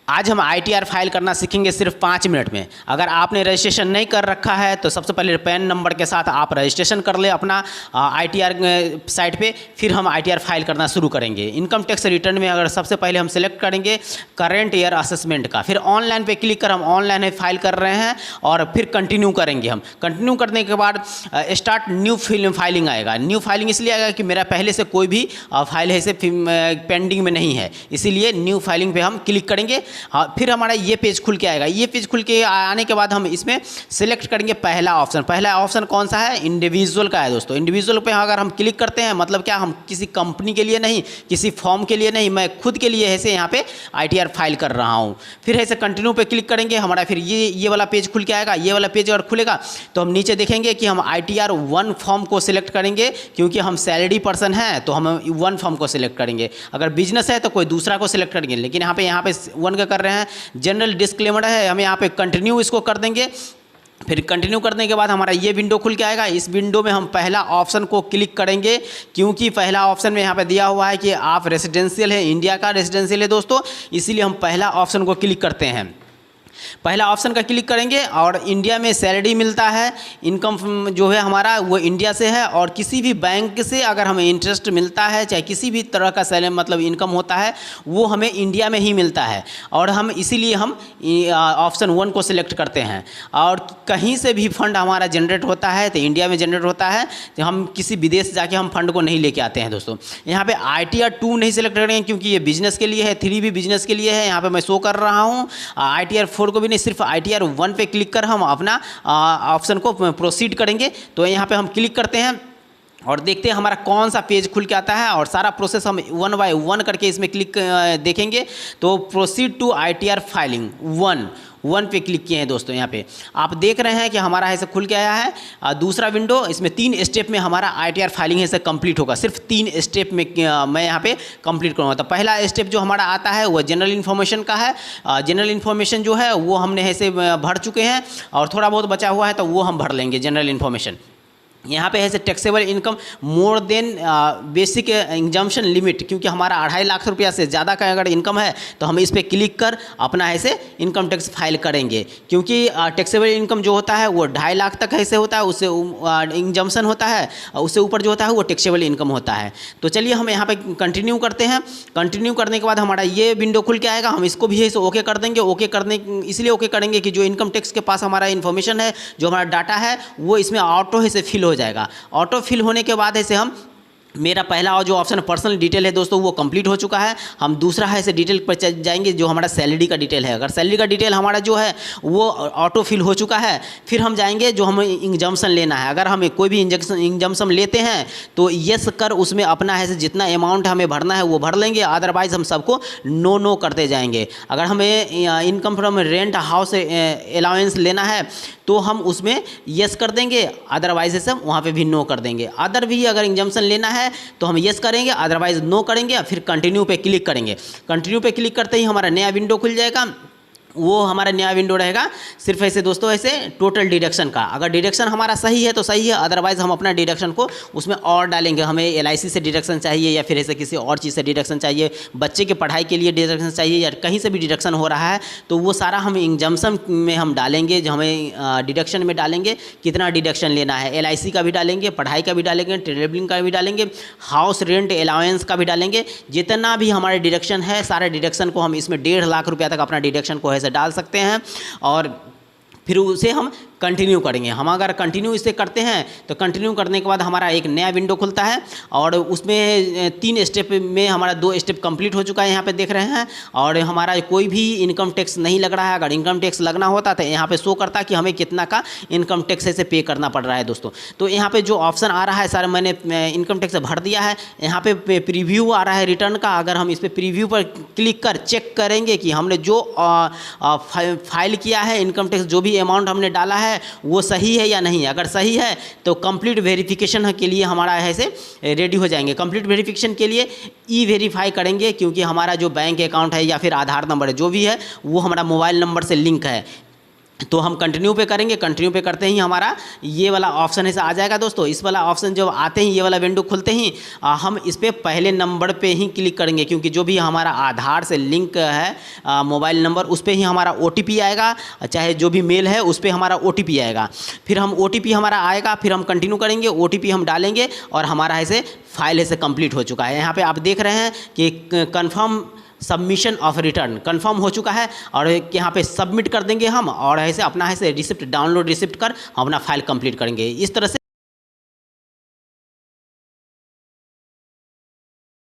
आज हम ITR file करना सीखेंगे सिर्फ 5 मिनट में। अगर आपने रजिस्ट्रेशन नहीं कर रखा है तो सबसे पहले पैन नंबर के साथ आप रजिस्ट्रेशन कर ले अपना ITR साइट पे, फिर हम ITR फाइल करना शुरू करेंगे। इनकम टैक्स रिटर्न में अगर सबसे पहले हम सेलेक्ट करेंगे करेंट ईयर असेसमेंट का, फिर ऑनलाइन पे क्लिक कर हम ऑनलाइन फाइल कर रहे हैं और फिर कंटिन्यू करेंगे। हम कंटिन्यू करने के बाद स्टार्ट न्यू फाइलिंग आएगा। न्यू फाइलिंग इसलिए आएगा कि मेरा पहले से कोई भी फाइल है से पेंडिंग में नहीं है, इसीलिए न्यू फाइलिंग पे हम क्लिक करेंगे। हाँ, फिर हमारा ये पेज खुल के आएगा। ये पेज खुल के आने के बाद हम इसमें सेलेक्ट करेंगे पहला ऑप्शन। पहला ऑप्शन कौन सा है? इंडिविजुअल का है दोस्तों। इंडिविजुअल पे अगर हम क्लिक करते हैं मतलब क्या, हम किसी कंपनी के लिए नहीं, किसी फॉर्म के लिए नहीं, मैं खुद के लिए ऐसे यहाँ पे ITR फाइल कर रहा हूँ। फिर ऐसे कंटिन्यू पे क्लिक करेंगे, हमारा फिर ये वाला पेज खुल के आएगा। ये वाला पेज अगर खुलेगा तो हम नीचे देखेंगे कि हम ITR 1 फॉर्म को सिलेक्ट करेंगे, क्योंकि हम सैलरी पर्सन हैं तो हम 1 फॉर्म को सिलेक्ट करेंगे। अगर बिजनेस है तो कोई दूसरा को सिलेक्ट करेंगे, लेकिन यहाँ पे 1 का कर रहे हैं। जनरल डिस्क्लेमर है, हम यहाँ पे कंटिन्यू इसको कर देंगे। फिर कंटिन्यू करने के बाद हमारा ये विंडो खुल के आएगा। इस विंडो में हम पहला ऑप्शन को क्लिक करेंगे, क्योंकि पहला ऑप्शन में यहाँ पे दिया हुआ है कि आप रेसिडेंशियल है, इंडिया का रेसिडेंशियल है दोस्तों, इसीलिए हम पहला ऑप्शन को क्लिक करते हैं। पहला ऑप्शन का क्लिक करेंगे और इंडिया में सैलरी मिलता है, इनकम जो है हमारा वो इंडिया से है, और किसी भी बैंक से अगर हमें इंटरेस्ट मिलता है, चाहे किसी भी तरह का सैलरी मतलब इनकम होता है, वो हमें इंडिया में ही मिलता है। और हम इसीलिए हम ऑप्शन 1 को सिलेक्ट करते हैं। और कहीं से भी फंड हमारा जनरेट होता है तो इंडिया में जनरेट होता है, तो हम किसी विदेश जाके हम फंड को नहीं लेके आते हैं दोस्तों। यहाँ पे ITR 2 नहीं सिलेक्ट करेंगे क्योंकि ये बिजनेस के लिए है, 3 भी बिजनेस के लिए है। यहाँ पे मैं शो कर रहा हूँ। ITR 4 को भी नहीं, सिर्फ ITR 1 पे क्लिक कर हम अपना ऑप्शन को प्रोसीड करेंगे। तो यहाँ पे हम क्लिक करते हैं और देखते हैं हमारा कौन सा पेज खुल के आता है, और सारा प्रोसेस हम 1 बाय 1 करके इसमें क्लिक देखेंगे। तो प्रोसीड टू ITR फाइलिंग 1 पे क्लिक किए हैं दोस्तों। यहाँ पे आप देख रहे हैं कि हमारा ऐसे खुल के आया है दूसरा विंडो। इसमें 3 स्टेप में हमारा ITR फाइलिंग ऐसे कंप्लीट होगा। सिर्फ 3 स्टेप में मैं यहाँ पे कंप्लीट करूँगा। तो पहला स्टेप जो हमारा आता है वो जनरल इन्फॉर्मेशन का है। जनरल इन्फॉर्मेशन जो है वो हमने ऐसे भर चुके हैं, और थोड़ा बहुत बचा हुआ है तो वो हम भर लेंगे जनरल इन्फॉर्मेशन। यहाँ पे है से taxable income more than basic exemption limit, क्योंकि हमारा 2.5 लाख रुपया से ज़्यादा का अगर इनकम है तो हम इस पर क्लिक कर अपना ऐसे इनकम टैक्स फाइल करेंगे। क्योंकि टैक्सेबल इनकम जो होता है वो 2.5 लाख तक ऐसे होता है, उससे इंजम्पशन होता है, उससे ऊपर जो होता है वो टैक्सेबल इनकम होता है। तो चलिए हम यहाँ पे कंटिन्यू करते हैं। कंटिन्यू करने के बाद हमारा ये विंडो खुल के आएगा। हम इसको भी ऐसे ओके कर देंगे। ओके करने इसलिए ओके करेंगे कि जो इनकम टैक्स के पास हमारा इन्फॉर्मेशन है, जो हमारा डाटा है, वो इसमें ऑटो ऐसे फिल हो जाएगा। ऑटो फिल होने के बाद ऐसे हम मेरा पहला और जो ऑप्शन पर्सनल डिटेल है दोस्तों वो कंप्लीट हो चुका है। हम दूसरा है ऐसे डिटेल पर जाएंगे जो हमारा सैलरी का डिटेल है। अगर सैलरी का डिटेल हमारा जो है वो ऑटो फिल हो चुका है, फिर हम जाएंगे जो हमें इंजम्पशन लेना है। अगर हमें कोई भी इंजम्पशन लेते हैं तो यस कर उसमें अपना है जितना अमाउंट हमें भरना है वो भर लेंगे, अदरवाइज़ हम सबको नो करते जाएंगे। अगर हमें income from rent house allowance लेना है तो हम उसमें यस कर देंगे, अदरवाइज से हम वहाँ पे भी नो कर देंगे। अदर भी अगर इंजम्पशन लेना है तो हम यस करेंगे, अदरवाइज नो करेंगे, फिर कंटिन्यू पे क्लिक करेंगे। कंटिन्यू पे क्लिक करते ही हमारा नया विंडो खुल जाएगा। वो हमारा नया विंडो रहेगा सिर्फ ऐसे दोस्तों ऐसे टोटल डिडक्शन का। अगर डिडक्शन हमारा सही है तो सही है, अदरवाइज़ हम अपना डिडक्शन को उसमें और डालेंगे। हमें LIC से डिडक्शन चाहिए या फिर ऐसे किसी और चीज़ से डिडक्शन चाहिए, बच्चे के पढ़ाई के लिए डिडक्शन चाहिए, या कहीं से भी डिडक्शन हो रहा है तो वो सारा हम इंजम्पशन में हम डालेंगे। जो हमें डिडक्शन में डालेंगे कितना डिडक्शन लेना है, LIC का भी डालेंगे, पढ़ाई का भी डालेंगे, ट्रेवलिंग का भी डालेंगे, हाउस रेंट अलाउंस का भी डालेंगे। जितना भी हमारे डिडक्शन है सारे डिडक्शन को हम इसमें 1.5 लाख रुपया तक अपना डिडक्शन को से डाल सकते हैं, और फिर उसे हम कंटिन्यू करेंगे। हम अगर कंटिन्यू इसे करते हैं तो कंटिन्यू करने के बाद हमारा एक नया विंडो खुलता है, और उसमें 3 स्टेप में हमारा 2 स्टेप कंप्लीट हो चुका है, यहाँ पे देख रहे हैं। और हमारा कोई भी इनकम टैक्स नहीं लग रहा है। अगर इनकम टैक्स लगना होता तो यहाँ पे शो करता कि हमें कितना का इनकम टैक्स से पे करना पड़ रहा है दोस्तों। तो यहाँ पे जो ऑप्शन आ रहा है सर मैंने इनकम टैक्स भर दिया है। यहाँ पे प्रीव्यू आ रहा है रिटर्न का। अगर हम इस पर प्रीव्यू पर क्लिक कर चेक करेंगे कि हमने जो फाइल किया है इनकम टैक्स, जो भी अमाउंट हमने डाला है वो सही है या नहीं। अगर सही है तो कंप्लीट वेरिफिकेशन के लिए हमारा ऐसे रेडी हो जाएंगे। कंप्लीट वेरिफिकेशन के लिए वेरीफाई करेंगे, क्योंकि हमारा जो बैंक अकाउंट है या फिर आधार नंबर है जो भी है वो हमारा मोबाइल नंबर से लिंक है। तो हम कंटिन्यू पे करेंगे। कंटिन्यू पे करते ही हमारा ये वाला ऑप्शन ऐसा आ जाएगा दोस्तों। इस वाला ऑप्शन जब आते ही ये वाला विंडो खुलते ही हम इस पर पहले नंबर पे ही क्लिक करेंगे, क्योंकि जो भी हमारा आधार से लिंक है मोबाइल नंबर, उस पर ही हमारा OTP आएगा, चाहे जो भी मेल है उस पर हमारा OTP आएगा। फिर हम OTP हमारा आएगा, फिर हम कंटिन्यू करेंगे, OTP हम डालेंगे और हमारा ऐसे फाइल ऐसे कंप्लीट हो चुका है। यहाँ पर आप देख रहे हैं कि confirm submission of return confirm हो चुका है, और यहाँ पे सबमिट कर देंगे हम, और ऐसे अपना ऐसे रिसिप्ट डाउनलोड रिसिप्ट कर हम अपना फाइल कंप्लीट करेंगे। इस तरह से